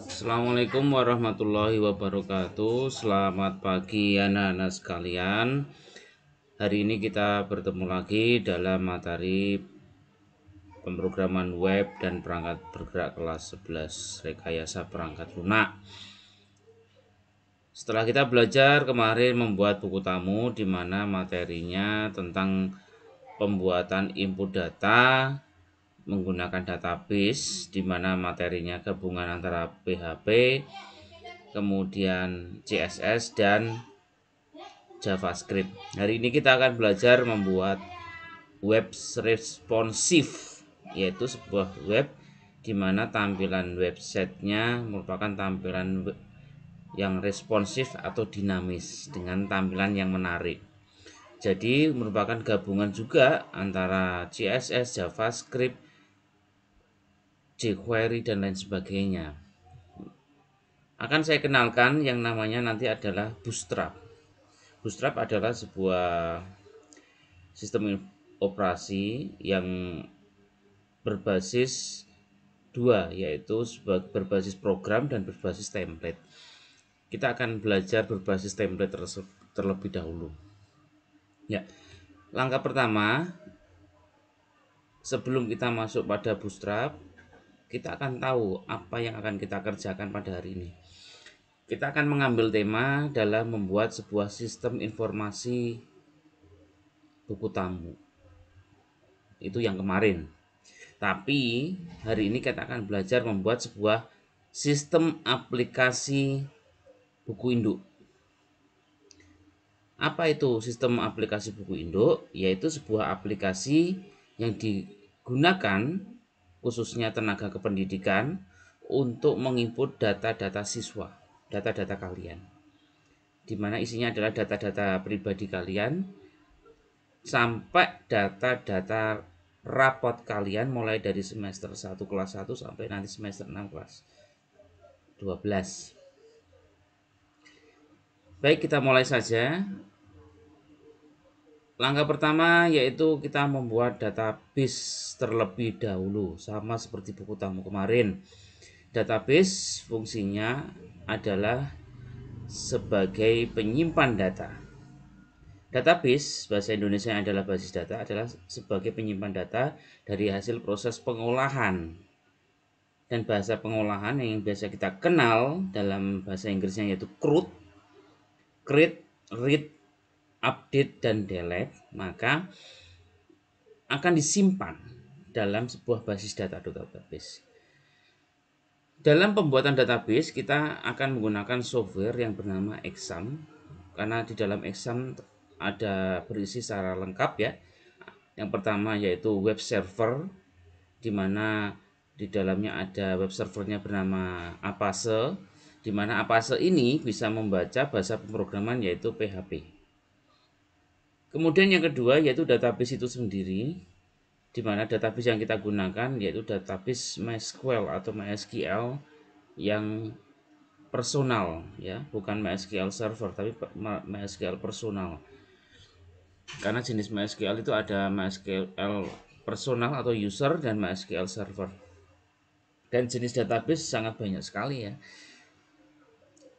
Assalamualaikum warahmatullahi wabarakatuh. Selamat pagi anak-anak sekalian. Hari ini kita bertemu lagi dalam materi pemrograman web dan perangkat bergerak kelas 11 rekayasa perangkat lunak. Setelah kita belajar kemarin membuat buku tamu di mana materinya tentang pembuatan input data menggunakan database, di mana materinya gabungan antara PHP, kemudian CSS dan JavaScript. Hari ini kita akan belajar membuat web responsif, yaitu sebuah web di mana tampilan websitenya merupakan tampilan yang responsif atau dinamis dengan tampilan yang menarik. Jadi merupakan gabungan juga antara CSS, JavaScript, jQuery dan lain sebagainya. Akan saya kenalkan yang namanya nanti adalah Bootstrap. Bootstrap adalah sebuah sistem operasi yang berbasis dua, yaitu berbasis program dan berbasis template. Kita akan belajar berbasis template terlebih dahulu. Ya, langkah pertama sebelum kita masuk pada Bootstrap, kita akan tahu apa yang akan kita kerjakan pada hari ini. Kita akan mengambil tema dalam membuat sebuah sistem informasi buku tamu. Itu yang kemarin. Tapi hari ini kita akan belajar membuat sebuah sistem aplikasi buku induk. Apa itu sistem aplikasi buku induk? Yaitu sebuah aplikasi yang digunakan khususnya tenaga kependidikan untuk menginput data-data siswa, data-data kalian, di mana isinya adalah data-data pribadi kalian sampai data-data rapot kalian mulai dari semester 1 kelas 1 sampai nanti semester 6 kelas 12. Baik, kita mulai saja. Langkah pertama yaitu kita membuat database terlebih dahulu, sama seperti buku tamu kemarin. Database fungsinya adalah sebagai penyimpan data. Database bahasa Indonesia adalah basis data, adalah sebagai penyimpan data dari hasil proses pengolahan. Dan bahasa pengolahan yang biasa kita kenal dalam bahasa Inggrisnya yaitu CRUD, create, read, update, dan delete, maka akan disimpan dalam sebuah basis data atau database. Dalam pembuatan database kita akan menggunakan software yang bernama Exam, karena di dalam Exam ada berisi secara lengkap ya. Yang pertama yaitu web server, di mana di dalamnya ada web servernya bernama Apache, di mana Apache ini bisa membaca bahasa pemrograman yaitu PHP. Kemudian yang kedua yaitu database itu sendiri, di mana database yang kita gunakan yaitu database MySQL atau MySQL yang personal ya, bukan MySQL server tapi MySQL personal. Karena jenis MySQL itu ada MySQL personal atau user dan MySQL server. Dan jenis database sangat banyak sekali ya.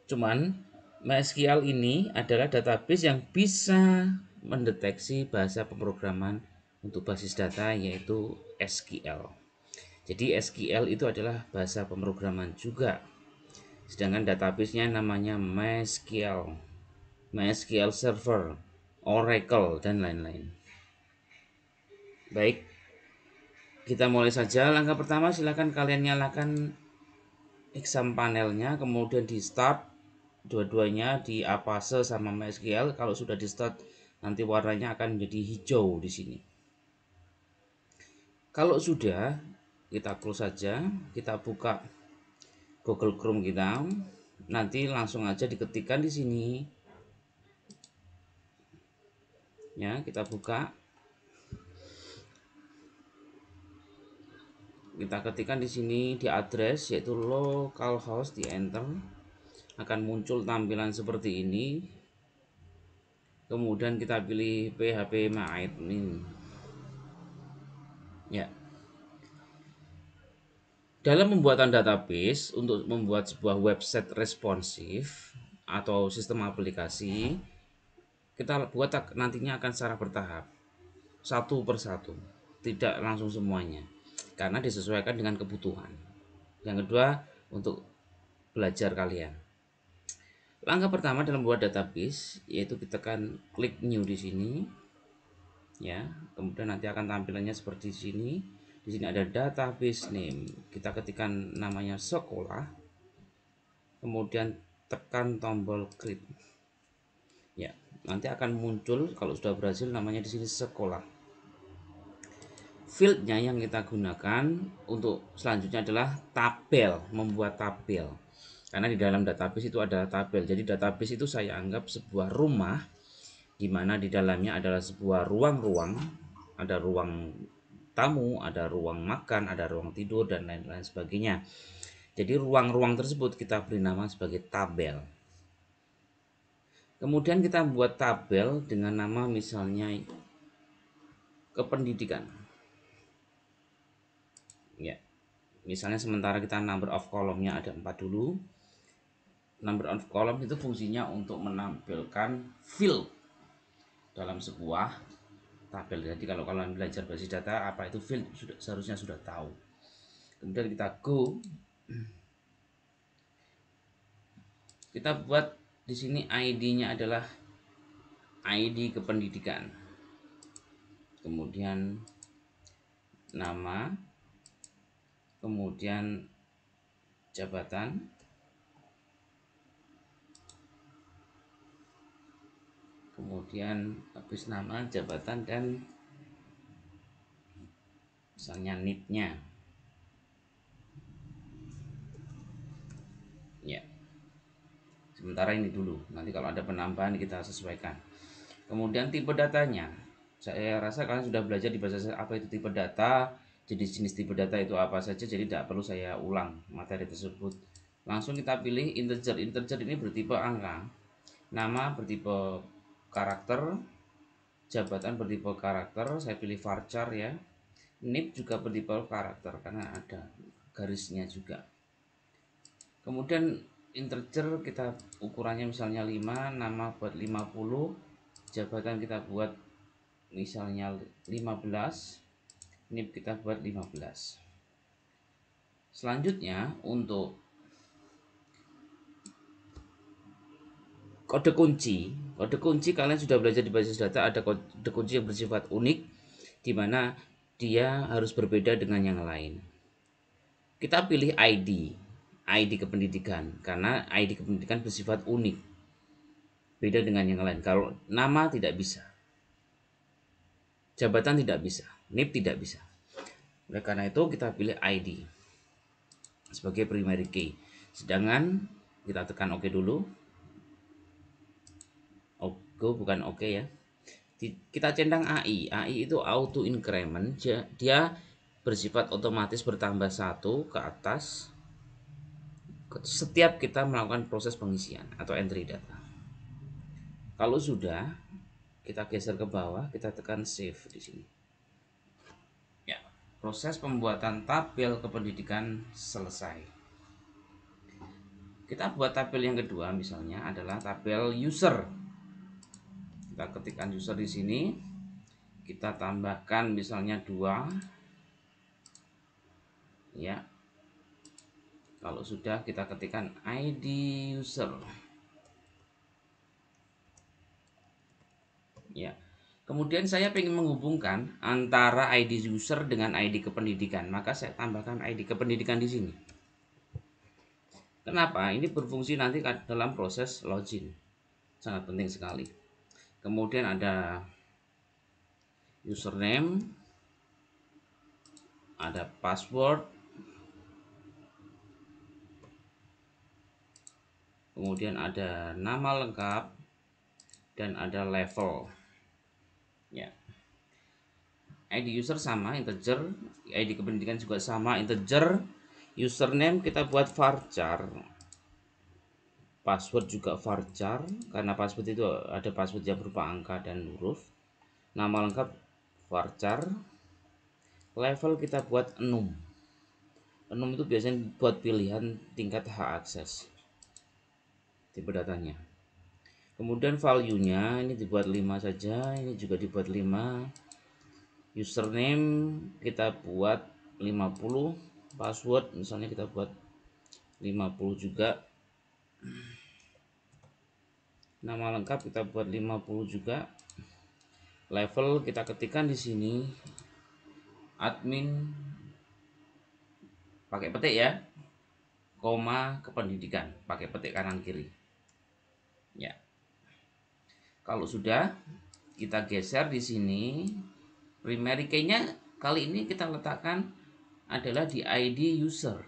Cuman MySQL ini adalah database yang bisa mendeteksi bahasa pemrograman untuk basis data yaitu SQL. Jadi SQL itu adalah bahasa pemrograman juga. Sedangkan database-nya namanya MySQL, MySQL Server, Oracle, dan lain-lain. Baik, kita mulai saja. Langkah pertama silakan kalian nyalakan exam panelnya, kemudian di start dua-duanya di Apache sama MySQL. Kalau sudah di start nanti warnanya akan menjadi hijau di sini. Kalau sudah, kita close saja, kita buka Google Chrome kita. Nanti langsung aja diketikkan di sini. Ya, kita buka. Kita ketikkan di sini di address yaitu localhost, di enter. Akan muncul tampilan seperti ini. Kemudian kita pilih phpMyAdmin. Ya. Dalam pembuatan database untuk membuat sebuah website responsif atau sistem aplikasi, kita buat nantinya akan secara bertahap, satu persatu, tidak langsung semuanya, karena disesuaikan dengan kebutuhan. Yang kedua, untuk belajar kalian. Langkah pertama dalam membuat database yaitu kita tekan klik new di sini, ya. Kemudian nanti akan tampilannya seperti di sini. Di sini ada database name. Kita ketikkan namanya sekolah. Kemudian tekan tombol create. Ya, nanti akan muncul kalau sudah berhasil namanya di sini sekolah. Fieldnya yang kita gunakan untuk selanjutnya adalah tabel, membuat tabel. Karena di dalam database itu ada tabel. Jadi database itu saya anggap sebuah rumah di mana di dalamnya adalah sebuah ruang-ruang, ada ruang tamu, ada ruang makan, ada ruang tidur dan lain-lain sebagainya. Jadi ruang-ruang tersebut kita beri nama sebagai tabel. Kemudian kita buat tabel dengan nama misalnya kependidikan. Ya. Misalnya sementara kita number of column-nya ada 4 dulu. Number of column itu fungsinya untuk menampilkan field dalam sebuah tabel. Jadi kalau kalian belajar basis data apa itu field seharusnya sudah tahu. Kemudian kita go. Kita buat di sini ID-nya adalah ID kependidikan. Kemudian nama, kemudian jabatan, kemudian habis nama, jabatan dan misalnya NIP-nya. Ya. Sementara ini dulu. Nanti kalau ada penambahan kita sesuaikan. Kemudian tipe datanya. Saya rasa kalian sudah belajar di bahasa apa itu tipe data, jenis-jenis tipe data itu apa saja, jadi tidak perlu saya ulang materi tersebut. Langsung kita pilih integer. Integer ini bertipe angka. Nama bertipe karakter, jabatan bertipe karakter, saya pilih varchar ya. NIP juga bertipe karakter karena ada garisnya juga. Kemudian integer kita ukurannya misalnya 5, nama buat 50, jabatan kita buat misalnya 15, NIP kita buat 15. Selanjutnya untuk kode kunci. Kode kunci kalian sudah belajar di basis data, ada kode kunci yang bersifat unik di mana dia harus berbeda dengan yang lain. Kita pilih ID kependidikan karena ID kependidikan bersifat unik. Beda dengan yang lain. Kalau nama tidak bisa. Jabatan tidak bisa, NIP tidak bisa. Oleh karena itu kita pilih ID sebagai primary key. Sedangkan kita tekan OK dulu. Go bukan OK ya. Kita centang AI. AI itu auto increment. Dia bersifat otomatis bertambah 1 ke atas setiap kita melakukan proses pengisian atau entry data. Kalau sudah, kita geser ke bawah, kita tekan save di sini. Ya, proses pembuatan tabel kependidikan selesai. Kita buat tabel yang kedua misalnya adalah tabel user. Kita ketikkan user di sini, kita tambahkan misalnya 2 ya. Kalau sudah kita ketikkan ID user ya. Kemudian saya ingin menghubungkan antara ID user dengan ID kependidikan, maka saya tambahkan ID kependidikan di sini. Kenapa? Ini berfungsi nanti dalam proses login, sangat penting sekali. Kemudian ada username, ada password, kemudian ada nama lengkap dan ada level ya. ID user sama integer, ID kependidikan juga sama integer. Username kita buat varchar, password juga varchar karena password itu ada password yang berupa angka dan huruf. Nama lengkap varchar, level kita buat enum. enum itu biasanya buat pilihan tingkat hak akses tipe datanya. Kemudian value-nya ini dibuat 5 saja, ini juga dibuat 5. Username kita buat 50, password misalnya kita buat 50 juga. Nama lengkap kita buat 50 juga. Level kita ketikkan di sini admin pakai petik ya, koma kependidikan pakai petik kanan kiri. Ya. Kalau sudah kita geser di sini primary key-nya kali ini kita letakkan adalah di ID user.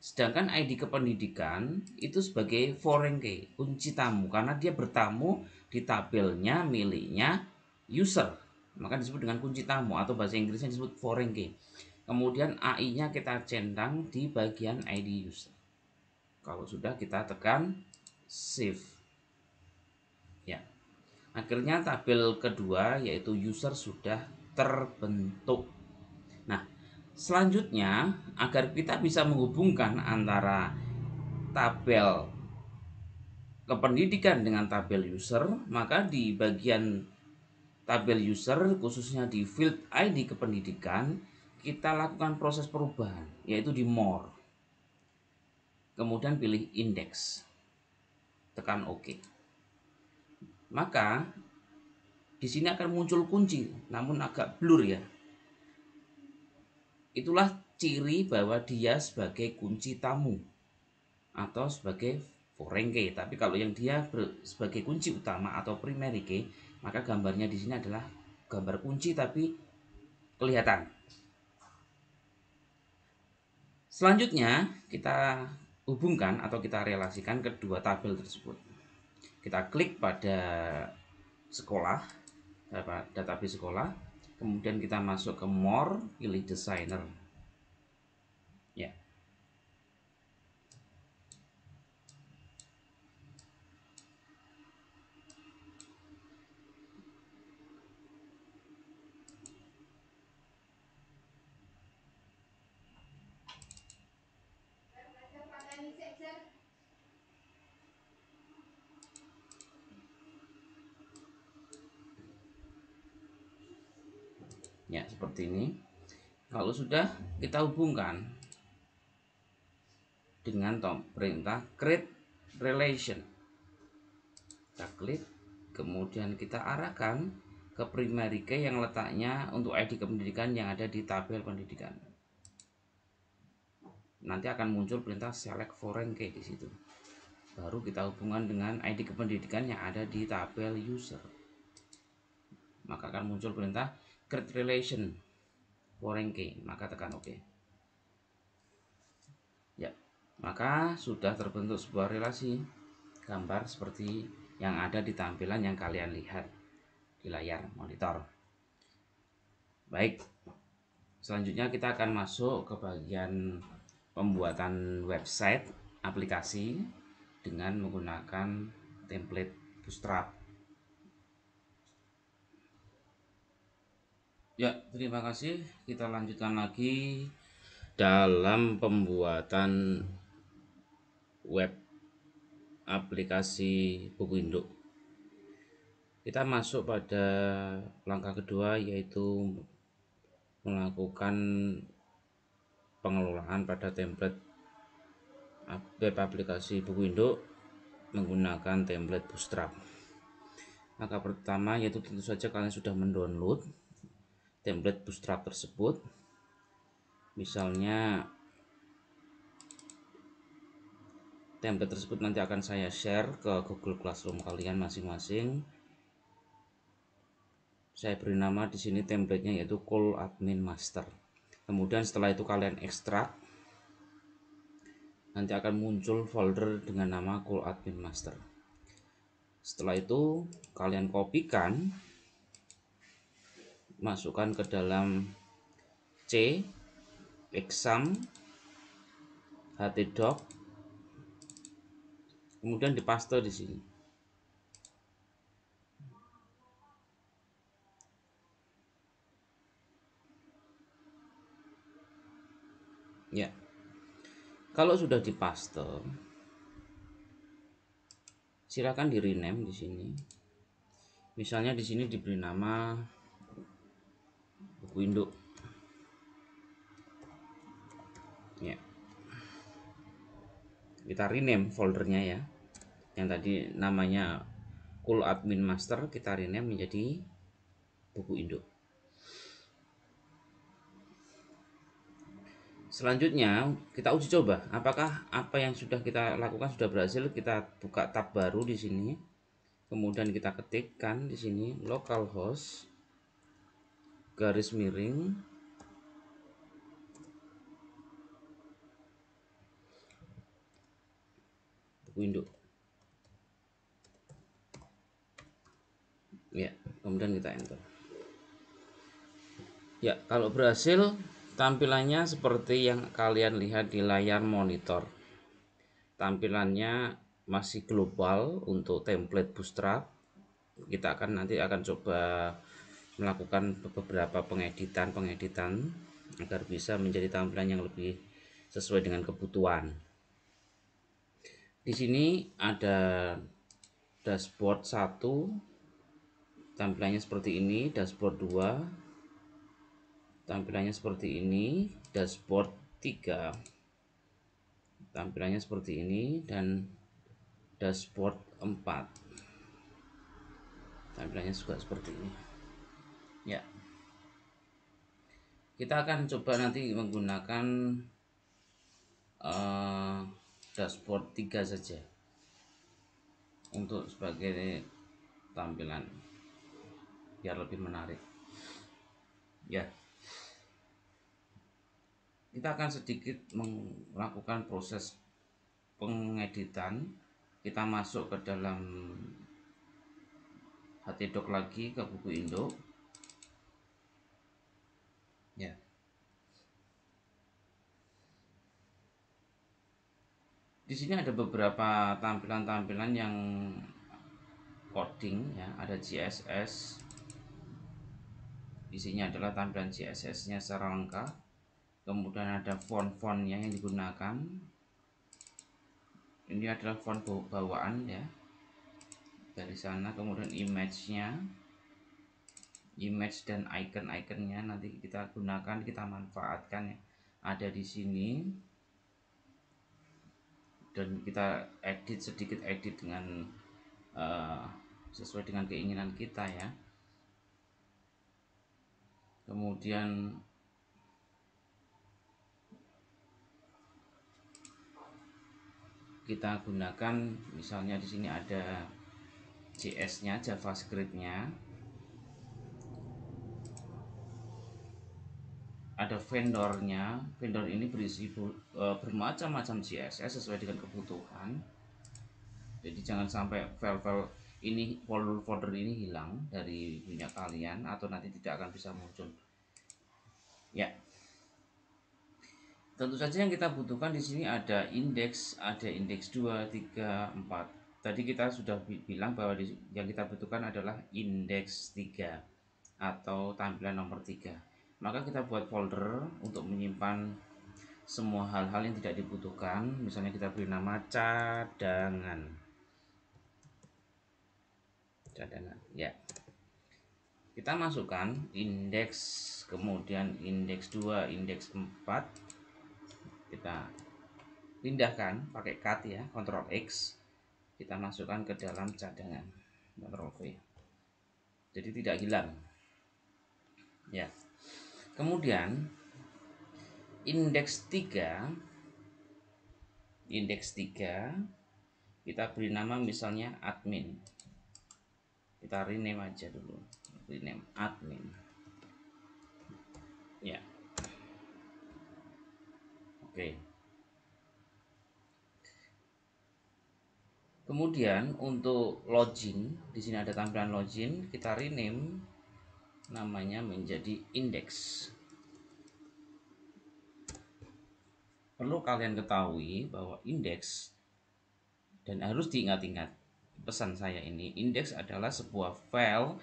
Sedangkan ID kependidikan itu sebagai foreign key, kunci tamu karena dia bertamu di tabelnya miliknya user. Maka disebut dengan kunci tamu atau bahasa Inggrisnya disebut foreign key. Kemudian AI-nya kita centang di bagian ID user. Kalau sudah kita tekan save. Ya. Akhirnya tabel kedua yaitu user sudah terbentuk. Nah, selanjutnya agar kita bisa menghubungkan antara tabel kependidikan dengan tabel user, maka di bagian tabel user khususnya di field ID kependidikan kita lakukan proses perubahan yaitu di more. Kemudian pilih index. Tekan OK. Maka di sini akan muncul kunci namun agak blur ya. Itulah ciri bahwa dia sebagai kunci tamu atau sebagai foreign key. Tapi kalau yang dia sebagai kunci utama atau primary key, maka gambarnya di sini adalah gambar kunci tapi kelihatan. Selanjutnya kita hubungkan atau kita relasikan kedua tabel tersebut. Kita klik pada sekolah, database sekolah, kemudian kita masuk ke more, pilih designer. Ya. Ya, seperti ini. Kalau sudah kita hubungkan dengan perintah create relation. Kita klik, kemudian kita arahkan ke primary key yang letaknya untuk ID kependidikan yang ada di tabel pendidikan. Nanti akan muncul perintah select foreign key di situ. Baru kita hubungkan dengan ID kependidikan yang ada di tabel user. Maka akan muncul perintah create relation foreign key, maka tekan OK. Ya, maka sudah terbentuk sebuah relasi gambar seperti yang ada di tampilan yang kalian lihat di layar monitor. Baik, selanjutnya kita akan masuk ke bagian pembuatan website aplikasi dengan menggunakan template Bootstrap. Ya, terima kasih. Kita lanjutkan lagi dalam pembuatan web aplikasi buku induk. Kita masuk pada langkah kedua yaitu melakukan pengelolaan pada template web aplikasi buku induk menggunakan template Bootstrap. Maka pertama yaitu tentu saja kalian sudah mendownload template Bootstrap tersebut. Misalnya template tersebut nanti akan saya share ke Google Classroom kalian masing-masing. Saya beri nama di sini templatenya yaitu Call Admin Master. Kemudian setelah itu kalian ekstrak, nanti akan muncul folder dengan nama Call Admin Master. Setelah itu kalian kopikan, masukkan ke dalam C, exam, htdoc, kemudian dipaste di sini. Ya, Kalau sudah dipaste, silakan di rename di sini. Misalnya di sini diberi nama buku induk. Ya, kita rename foldernya ya. Yang tadi namanya Cool Admin Master kita rename menjadi buku induk. Selanjutnya kita uji coba apakah apa yang sudah kita lakukan sudah berhasil. Kita buka tab baru di sini. Kemudian kita ketikkan di sini localhost garis miring buku induk. Ya, kemudian kita enter. Ya, kalau berhasil tampilannya seperti yang kalian lihat di layar monitor. Tampilannya masih global untuk template Bootstrap. Kita nanti akan coba melakukan beberapa pengeditan agar bisa menjadi tampilan yang lebih sesuai dengan kebutuhan. Di sini ada dashboard 1, tampilannya seperti ini, dashboard 2, tampilannya seperti ini, dashboard 3, tampilannya seperti ini, dan dashboard 4, tampilannya juga seperti ini. Ya, kita akan coba nanti menggunakan dashboard 3 saja untuk sebagai tampilan biar lebih menarik. Ya, kita akan sedikit melakukan proses pengeditan. Kita masuk ke dalam htdoc lagi ke buku induk. Ya, di sini ada beberapa tampilan-tampilan yang coding ya, ada CSS. Di sini adalah tampilan CSS-nya secara lengkap. Kemudian ada font-fontnya yang digunakan. Ini adalah font bawaan ya. Dari sana kemudian image-nya, image dan icon-iconnya nanti kita gunakan, kita manfaatkan ya. Ada di sini. Dan kita sedikit edit dengan sesuai dengan keinginan kita ya. Kemudian kita gunakan misalnya di sini ada JS-nya, JavaScript-nya, ada vendornya. Vendor ini berisi bermacam-macam CSS sesuai dengan kebutuhan. Jadi jangan sampai file-file ini, folder ini hilang dari punya kalian atau nanti tidak akan bisa muncul. Ya, tentu saja yang kita butuhkan di sini ada indeks 2, 3, 4. Tadi kita sudah bilang bahwa yang kita butuhkan adalah indeks 3 atau tampilan nomor 3. Maka kita buat folder untuk menyimpan semua hal-hal yang tidak dibutuhkan. Misalnya kita beri nama cadangan. Ya. Kita masukkan indeks, kemudian indeks 2, indeks 4. Kita pindahkan pakai cut ya, Ctrl X. Kita masukkan ke dalam cadangan, Ctrl V. Jadi tidak hilang. Ya. Kemudian indeks 3 kita beri nama misalnya admin. Kita rename aja dulu, rename admin. Ya, oke. Kemudian untuk login, di sini ada tampilan login, kita rename namanya menjadi indeks. Perlu kalian ketahui bahwa indeks, dan harus diingat-ingat pesan saya ini, indeks adalah sebuah file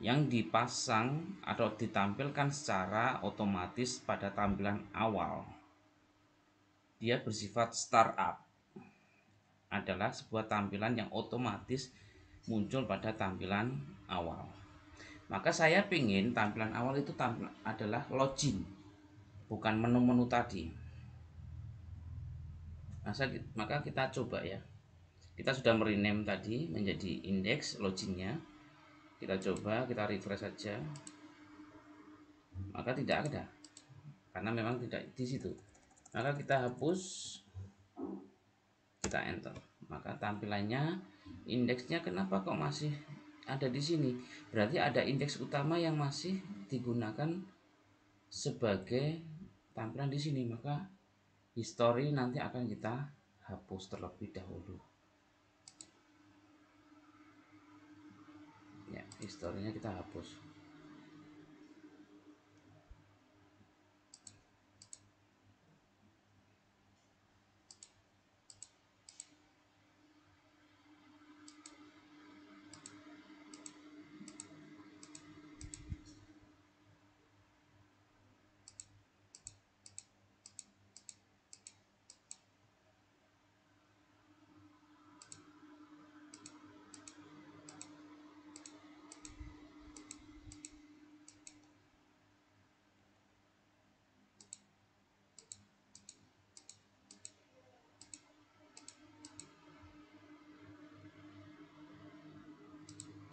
yang dipasang atau ditampilkan secara otomatis pada tampilan awal. dia bersifat startup, adalah sebuah tampilan yang otomatis muncul pada tampilan awal. Maka saya pingin tampilan awal itu adalah login, bukan menu-menu tadi. Maka kita coba ya. Kita sudah merename tadi menjadi indeks loginnya. Kita coba, kita refresh saja. Maka tidak ada, karena memang tidak di situ. Maka kita hapus, kita enter. Maka tampilannya, indeksnya kenapa kok masih ada di sini? Berarti ada indeks utama yang masih digunakan sebagai tampilan di sini. Maka history nanti akan kita hapus terlebih dahulu. Ya, historinya kita hapus.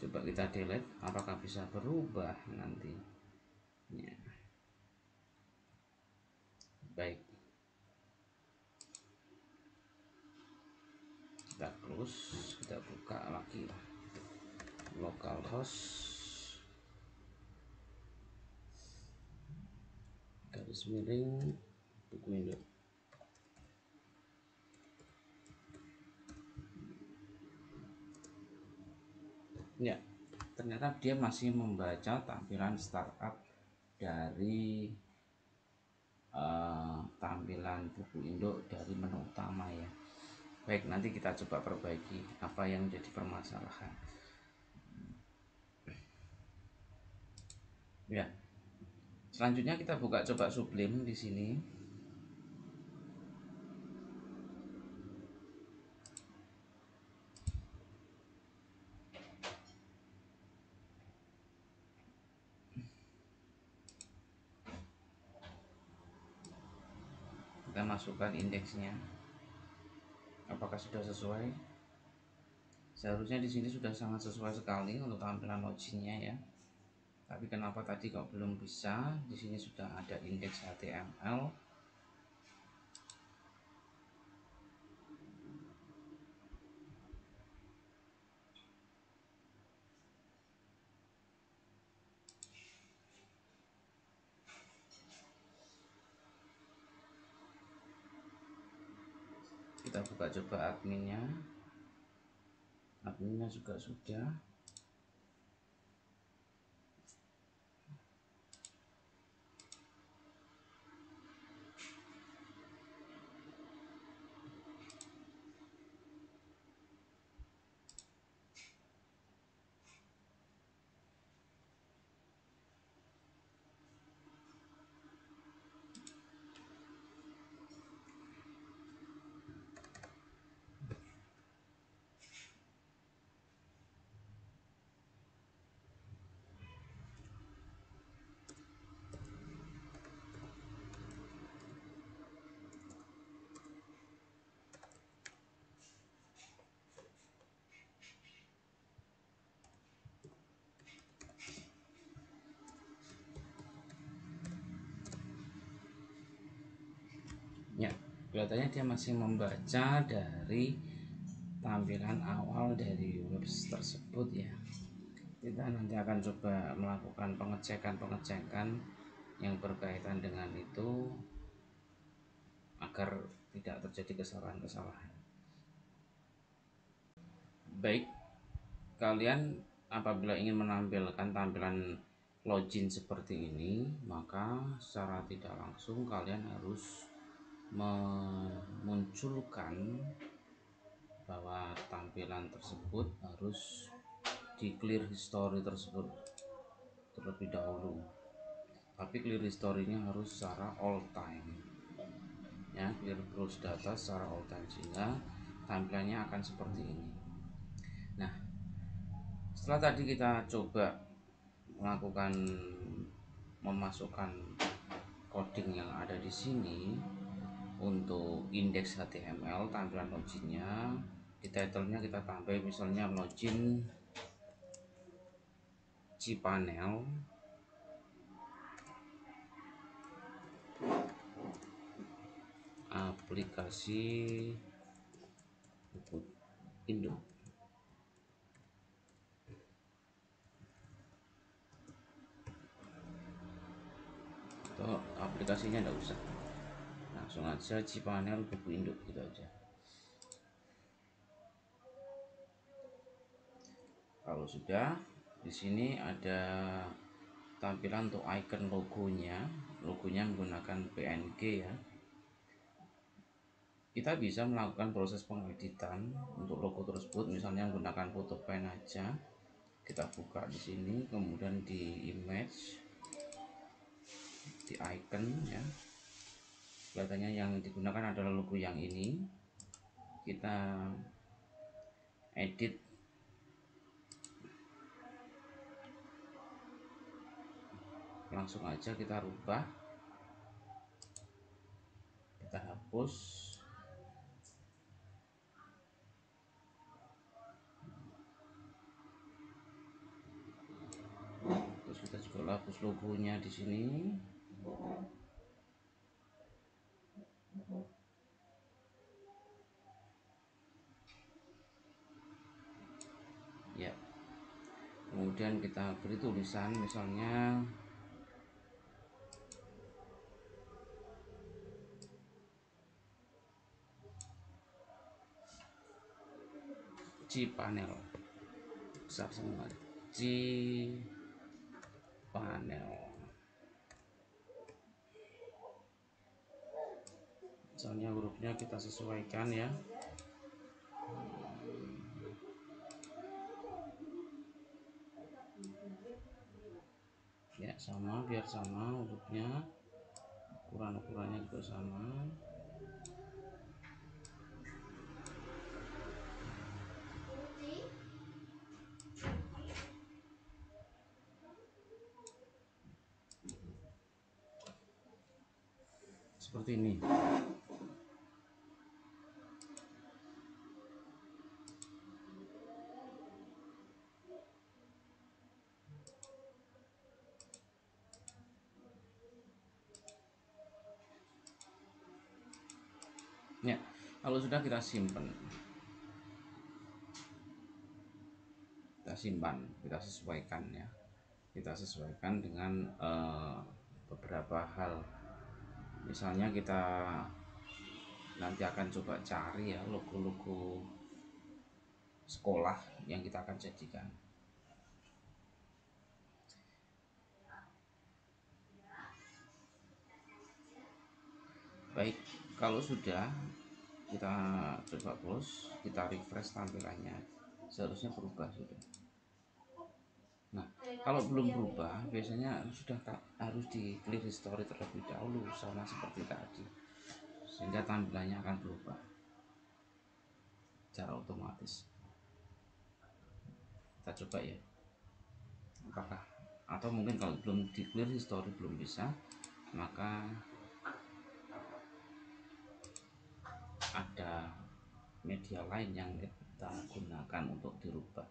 Coba kita delete, apakah bisa berubah nanti ya. Baik, kita close, kita buka lagi localhost garis miring buku Indo. Ya, ternyata dia masih membaca tampilan startup dari tampilan buku induk dari menu utama ya. Baik, nanti kita coba perbaiki apa yang jadi permasalahan. Ya, selanjutnya kita buka coba Sublime di sini. Kita masukkan indeksnya. Apakah sudah sesuai? Seharusnya di sini sudah sangat sesuai sekali untuk tampilan loginnya ya. Tapi kenapa tadi kok belum bisa? Di sini sudah ada indeks HTML. Kita buka coba adminnya. Adminnya juga sudah. Ya, kelihatannya dia masih membaca dari tampilan awal dari web tersebut ya. Kita nanti akan coba melakukan pengecekan yang berkaitan dengan itu agar tidak terjadi kesalahan-kesalahan. Baik, kalian apabila ingin menampilkan tampilan login seperti ini, maka secara tidak langsung kalian harus memunculkan bahwa tampilan tersebut harus di clear history tersebut terlebih dahulu. Tapi clear history-nya harus secara all time. ya, clear browse data secara all time, sehingga tampilannya akan seperti ini. Nah, setelah tadi kita coba melakukan memasukkan coding yang ada di sini untuk indeks HTML, tampilan loginnya, di title-nya kita tambah misalnya login cPanel aplikasi buku induk, atau aplikasinya enggak usah, langsung aja cPanel buku induk gitu aja. Kalau sudah, di sini ada tampilan untuk icon logonya menggunakan PNG ya. Kita bisa melakukan proses pengeditan untuk logo tersebut, misalnya menggunakan foto pen aja. Kita buka di sini, kemudian di image, di icon ya. Kelihatannya yang digunakan adalah logo yang ini. Kita edit, langsung aja kita rubah, kita hapus, terus kita juga hapus logonya di sini. Ya, kemudian kita beri tulisan misalnya cPanel, besar semua, cPanel. Misalnya hurufnya kita sesuaikan ya. Ya, sama, biar sama hurufnya, ukurannya juga sama. Seperti ini. Ya, kalau sudah kita simpan, kita sesuaikan ya. Kita sesuaikan dengan beberapa hal. Misalnya kita nanti akan coba cari ya logo-logo sekolah yang kita akan jadikan. Baik, kalau sudah, kita coba close, kita refresh tampilannya, seharusnya berubah sudah. Nah, kalau belum berubah, biasanya sudah harus di clear history terlebih dahulu, sama seperti tadi, sehingga tampilannya akan berubah secara otomatis. Kita coba ya, apakah, atau mungkin kalau belum di clear history belum bisa, maka ada media lain yang kita gunakan untuk dirubah.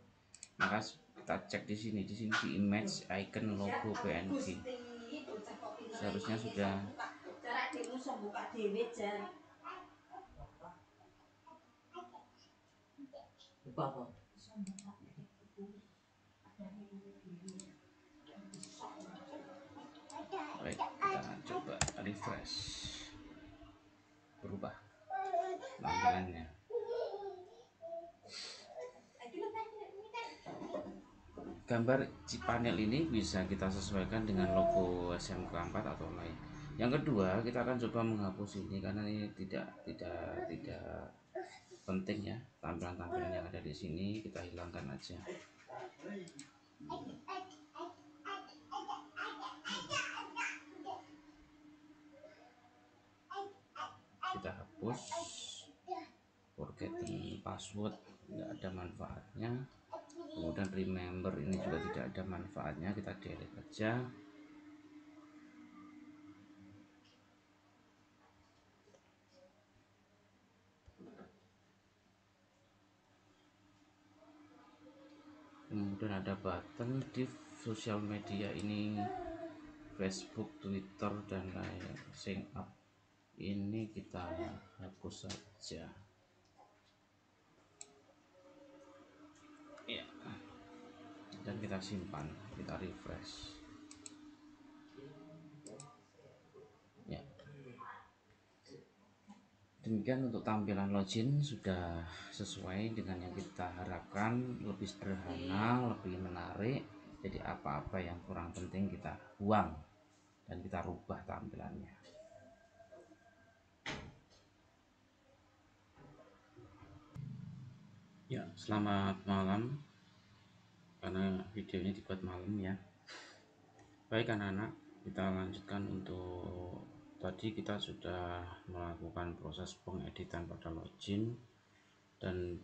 Maka kita cek di sini di image icon logo PNG, seharusnya sudah. Baik, kita coba refresh, berubah tampilannya. Gambar cPanel ini bisa kita sesuaikan dengan logo SMK 4 atau lain. Yang kedua, kita akan coba menghapus ini karena ini tidak penting ya. Tampilan-tampilan yang ada di sini kita hilangkan aja. hapus. Forgotten password tidak ada manfaatnya. Kemudian remember ini juga tidak ada manfaatnya, kita delete aja. Kemudian ada button di sosial media ini, Facebook, Twitter, dan lain sign up. Ini kita hapus saja ya, dan kita simpan, kita refresh ya. Demikian untuk tampilan login, sudah sesuai dengan yang kita harapkan, lebih sederhana, lebih menarik. Jadi apa-apa yang kurang penting kita buang dan kita rubah tampilannya. Ya, selamat malam, karena video ini dibuat malam ya. Baik anak-anak, kita lanjutkan. Untuk tadi kita sudah melakukan proses pengeditan pada login, dan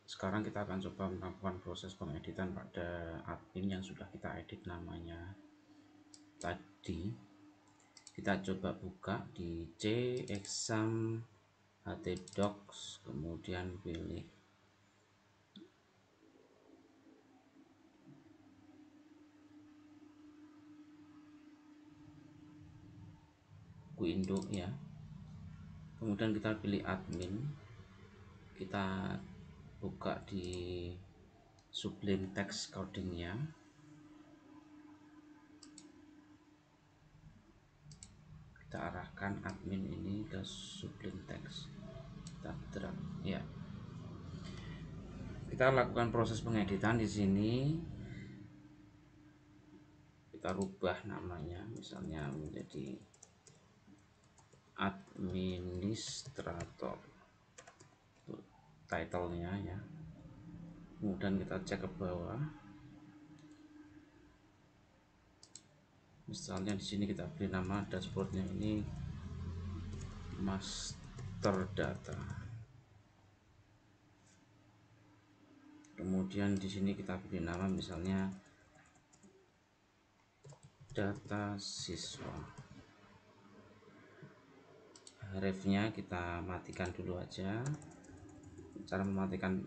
sekarang kita akan coba melakukan proses pengeditan pada admin yang sudah kita edit namanya tadi. Kita coba buka di C exam htdocs, kemudian pilih window ya, kemudian kita pilih admin, kita buka di Sublime Text Codingnya, kita arahkan admin ini ke Sublime Text, kita drag ya. Kita lakukan proses pengeditan di sini, kita rubah namanya misalnya menjadi administrator, title-nya ya. Kemudian kita cek ke bawah, misalnya di sini kita beri nama dashboardnya ini master data. Kemudian di sini kita beri nama misalnya data siswa. Href-nya kita matikan dulu aja. Cara mematikan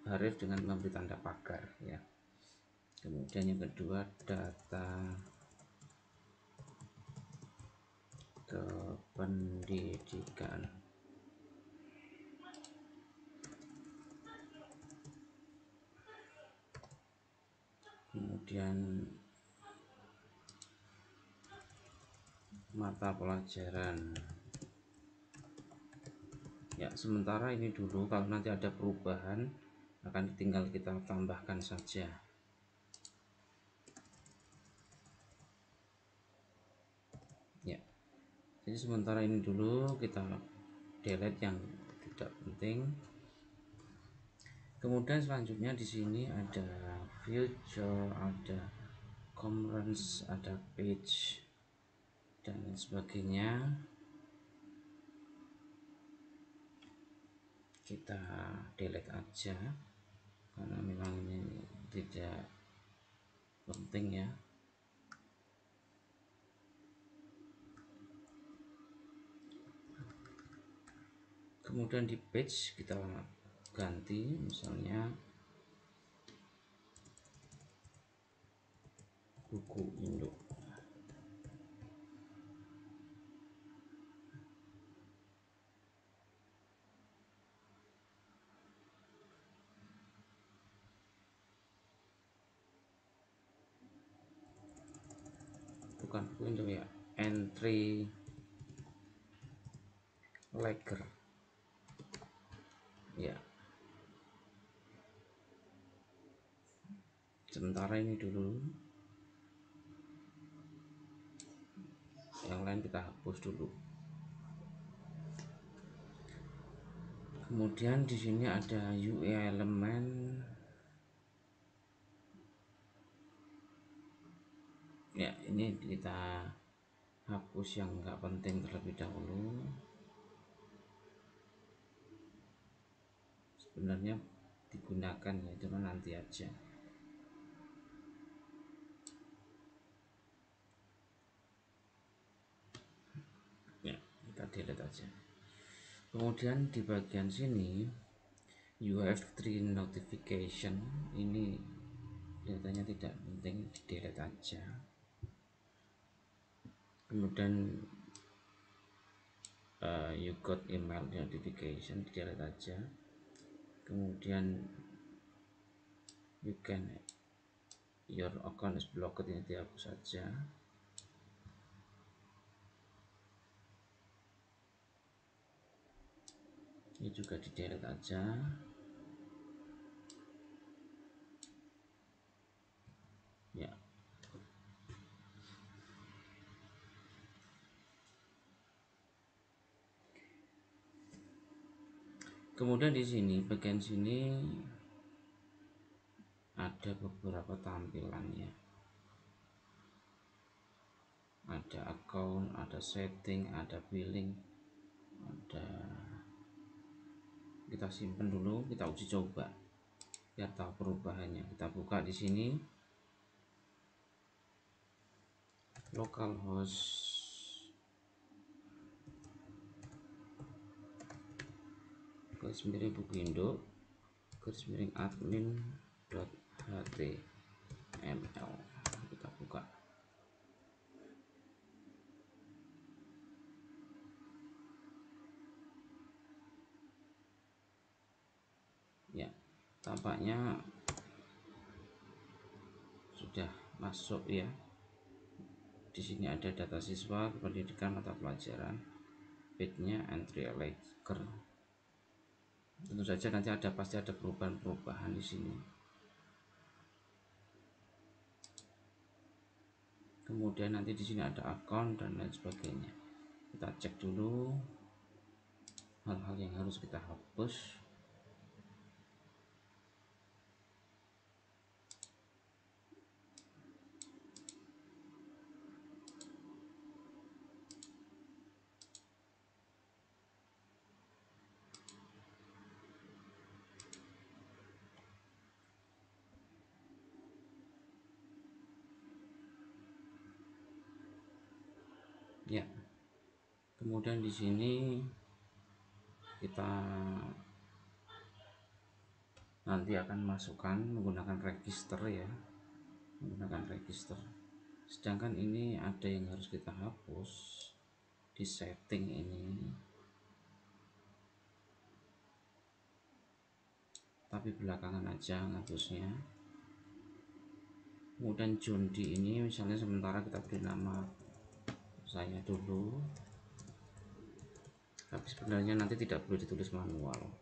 href dengan memberi tanda pagar ya. Kemudian yang kedua, data kependidikan. Kemudian mata pelajaran ya. Sementara ini dulu, kalau nanti ada perubahan akan tinggal kita tambahkan saja ya. Jadi sementara ini dulu kita delete yang tidak penting. Kemudian selanjutnya di sini ada future, ada conference, ada page dan sebagainya. Kita delete aja karena memang ini tidak penting ya. Kemudian di page kita ganti misalnya buku induk. Bukan buku induk ya, entry ledger ya. Sementara ini dulu, yang lain kita hapus dulu. Kemudian di sini ada UI elemen ya, ini kita hapus yang enggak penting terlebih dahulu. sebenarnya digunakan ya, cuma nanti aja. Ya, kita delete aja. Kemudian di bagian sini you have 3 notification, ini kelihatannya tidak penting, di delete aja. Kemudian you got email notification, di delete aja. Kemudian you can your account is blocked, ini dihapus saja. Ini juga di delete aja. Ya, kemudian di sini bagian sini ada beberapa tampilan ya, ada account, ada setting, ada billing, ada, kita simpan dulu, kita uji coba biar tahu perubahannya. Kita buka di sini localhost garis miring bukindo garis miring admin.html, kita buka. Ya, tampaknya sudah masuk ya. Di sini ada data siswa, pendidikan, mata pelajaran, page-nya entry leaker. Tentu saja nanti pasti ada perubahan-perubahan di sini. Kemudian nanti di sini ada akun dan lain sebagainya. Kita cek dulu hal-hal yang harus kita hapus. Ya, kemudian di sini kita nanti akan masukkan menggunakan register ya, menggunakan register. Sedangkan ini ada yang harus kita hapus di setting ini, tapi belakangan aja ngapusnya. Kemudian John D ini misalnya sementara kita beri nama saya dulu, tapi sebenarnya nanti tidak perlu ditulis manual.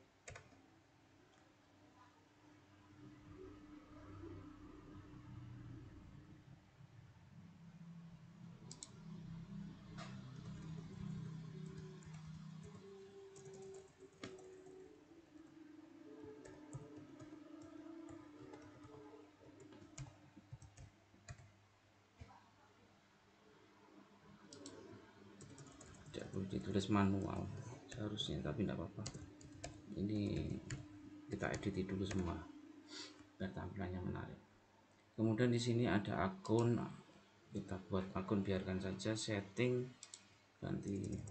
Tidak perlu ditulis manual seharusnya, tapi tidak apa-apa, ini kita edit dulu semua biar tampilannya menarik. Kemudian di sini ada akun, kita buat akun, biarkan saja. Setting ganti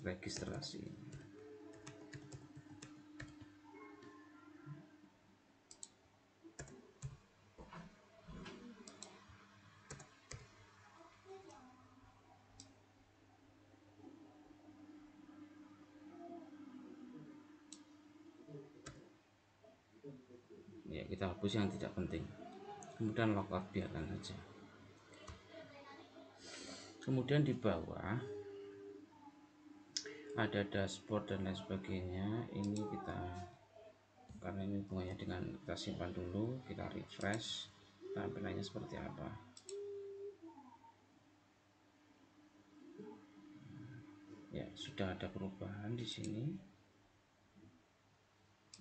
registrasi. Ya, kita hapus yang tidak penting. Kemudian logout, biarkan saja. Kemudian di bawah ada dashboard dan lain sebagainya. Ini kita, karena ini hubungannya dengan, kita simpan dulu, kita refresh tampilannya seperti apa. Ya, sudah ada perubahan di sini.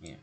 Ya,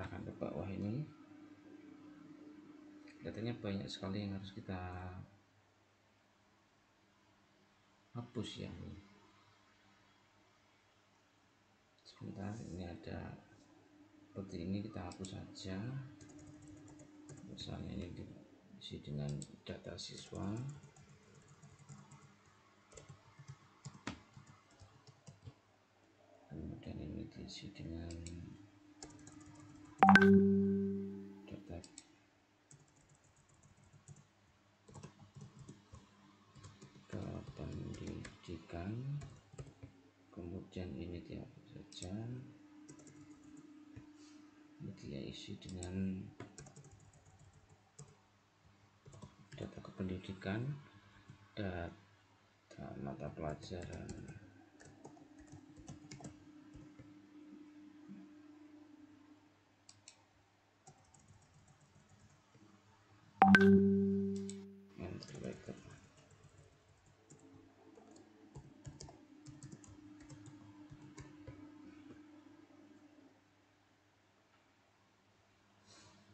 arahkan ke bawah ini. Kelihatannya banyak sekali yang harus kita hapus ya. Sebentar, ini ada seperti ini, kita hapus saja. Misalnya ini diisi dengan data siswa, kemudian ini diisi dengan data kependidikan, kemudian ini dihapus saja, ini dia isi dengan data kependidikan, data mata pelajaran. Entry record.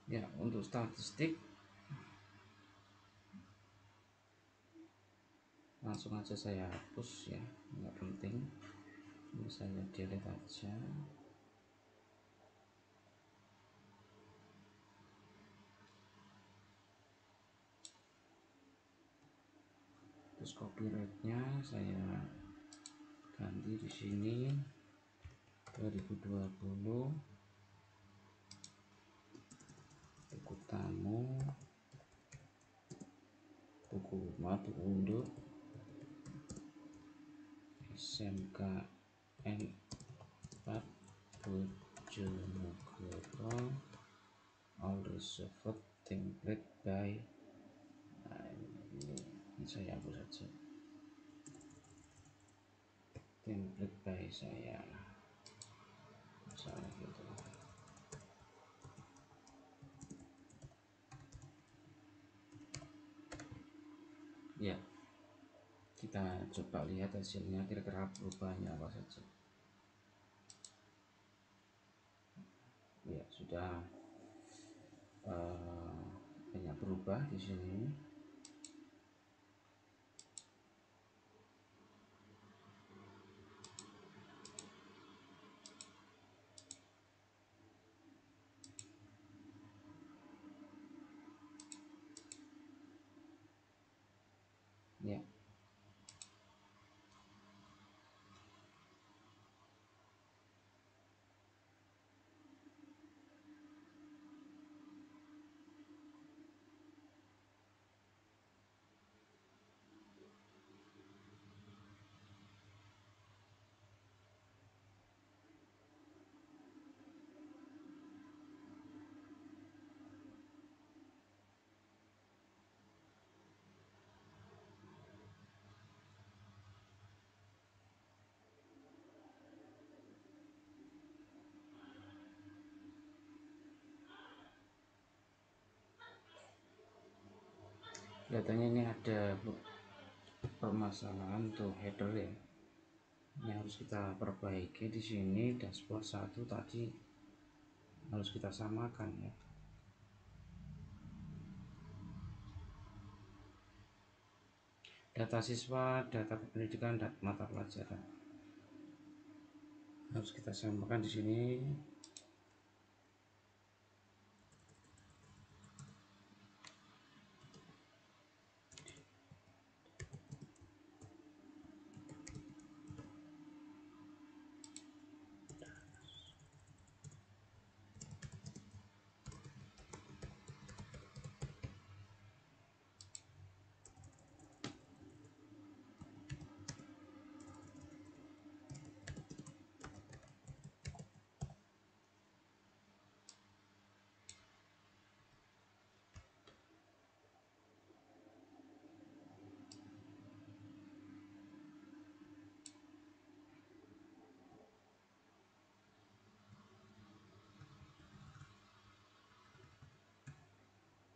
Ya, untuk statistik langsung aja saya hapus ya, nggak penting. Ini saya delete aja. Terus copyrightnya saya ganti di sini 2020, buku tamu, buku induk SMKN 4 Bojonegoro, all reserved template by. Nah, ini saya hapus saja, template by saya, misalnya gitu ya. Kita coba lihat hasilnya, kira-kira perubahannya apa saja. Ya, sudah banyak berubah di sini. Ya, kelihatannya ini ada permasalahan tuh header ya. Ini harus kita perbaiki di sini. Dashboard 1 tadi harus kita samakan ya. Data siswa, data kependidikan, dan mata pelajaran harus kita samakan di sini.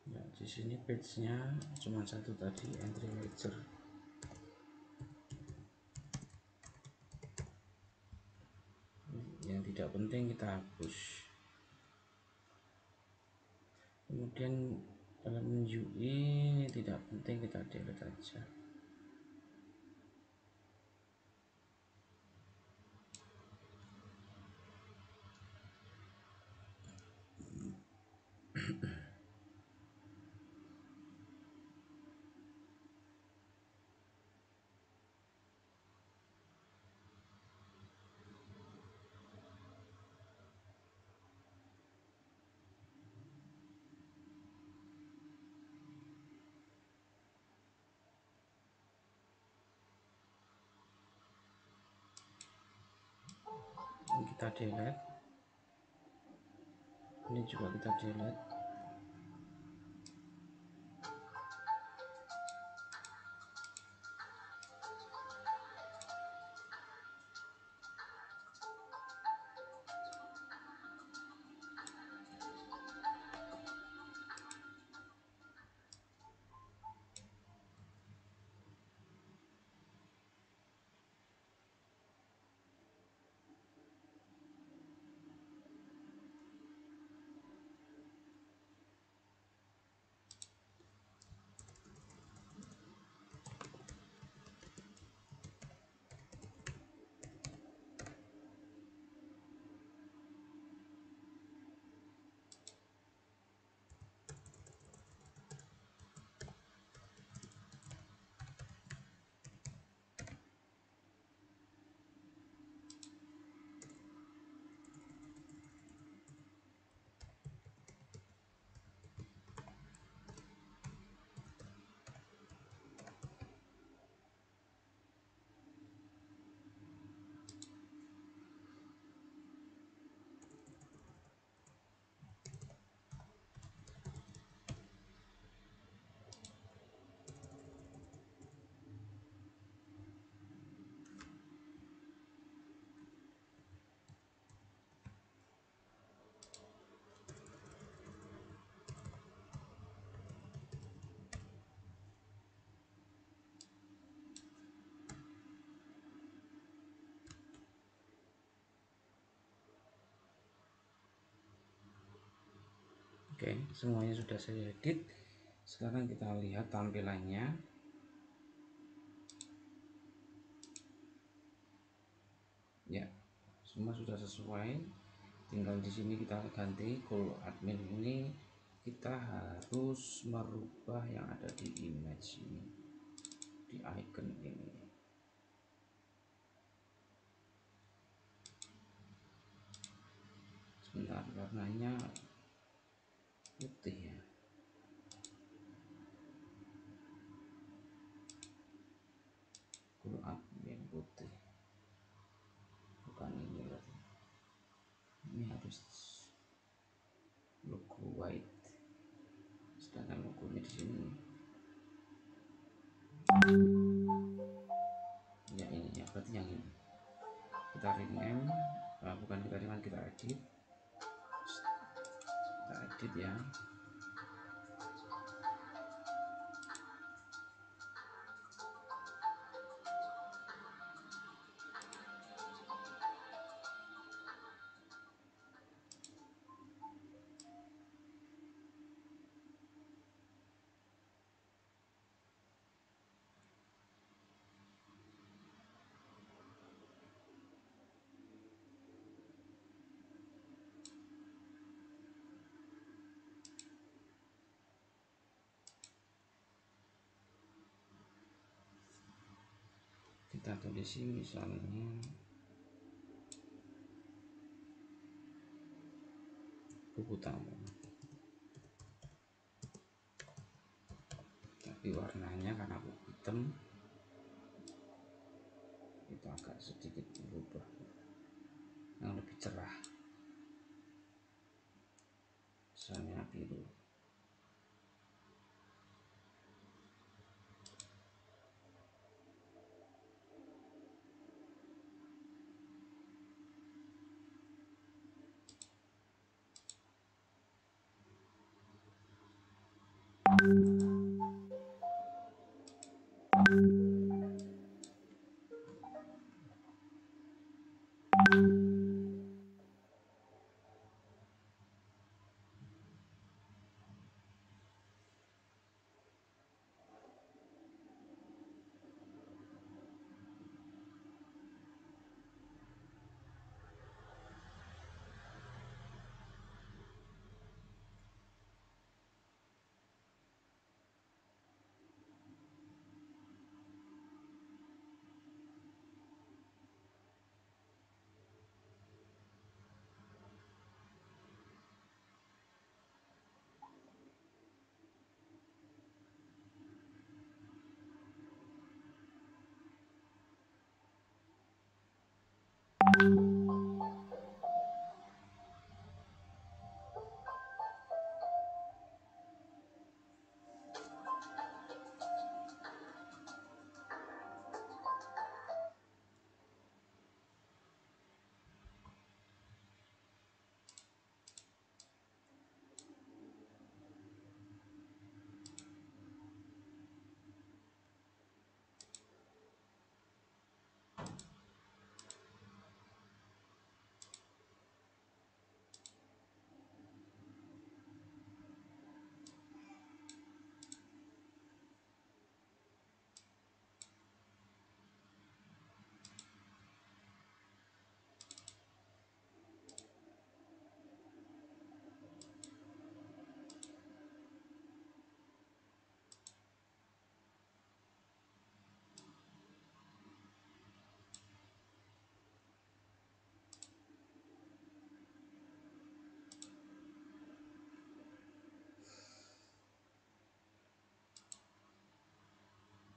Ya, di sini page-nya cuma satu tadi, entry ledger. Yang tidak penting kita hapus. Kemudian dalam UI tidak penting, kita delete aja. Ini kita delete, ini juga kita delete. Oke, semuanya sudah saya edit. Sekarang kita lihat tampilannya. Ya, semua sudah sesuai. Tinggal di sini kita ganti goal admin ini, kita harus merubah yang ada di image ini, di icon ini. Sebentar, warnanya putih ya. Goal admin putih, bukan ini berarti. Ini harus logo white, sedangkan logonya di sini. Ya ini ya, berarti yang ini. Kita rename, bukan kita rename, kita edit. Kita edit ya. Kita tulis misalnya buku tamu, tapi warnanya karena buku hitam itu agak sedikit berubah yang lebih cerah, misalnya biru.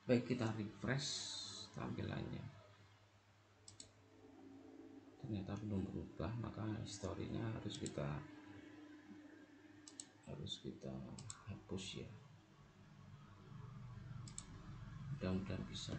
Baik, kita refresh tampilannya, ternyata belum berubah, maka historinya harus kita hapus ya. Mudah-mudahan bisa.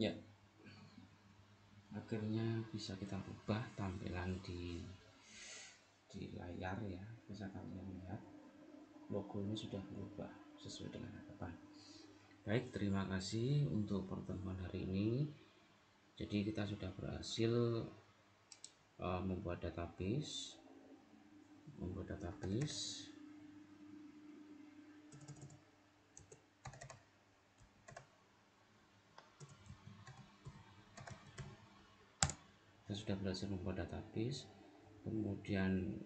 Ya, akhirnya bisa kita ubah tampilan di layar ya. Bisa kalian lihat logonya sudah berubah sesuai dengan harapan. Baik, terima kasih untuk pertemuan hari ini. Jadi kita sudah berhasil membuat database. Kita sudah berhasil membuat database. Kemudian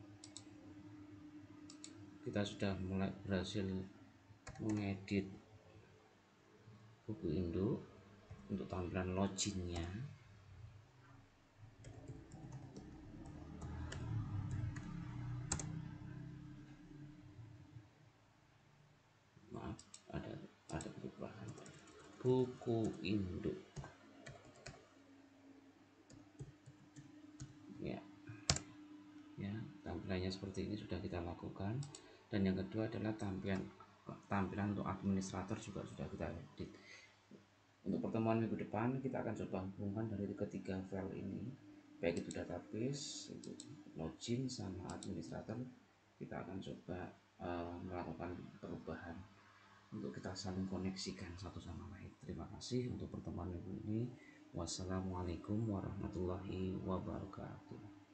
kita sudah mulai berhasil mengedit buku induk untuk tampilan loginnya. Maaf, ada perubahan. Buku induk ya, tampilannya seperti ini sudah kita lakukan. Dan yang kedua adalah tampilan untuk administrator juga sudah kita edit. Untuk pertemuan minggu depan kita akan coba hubungkan dari ketiga file ini, baik itu database, itu login sama administrator. Kita akan coba melakukan perubahan untuk kita saling koneksikan satu sama lain. Terima kasih untuk pertemuan minggu ini. Wassalamualaikum warahmatullahi wabarakatuh.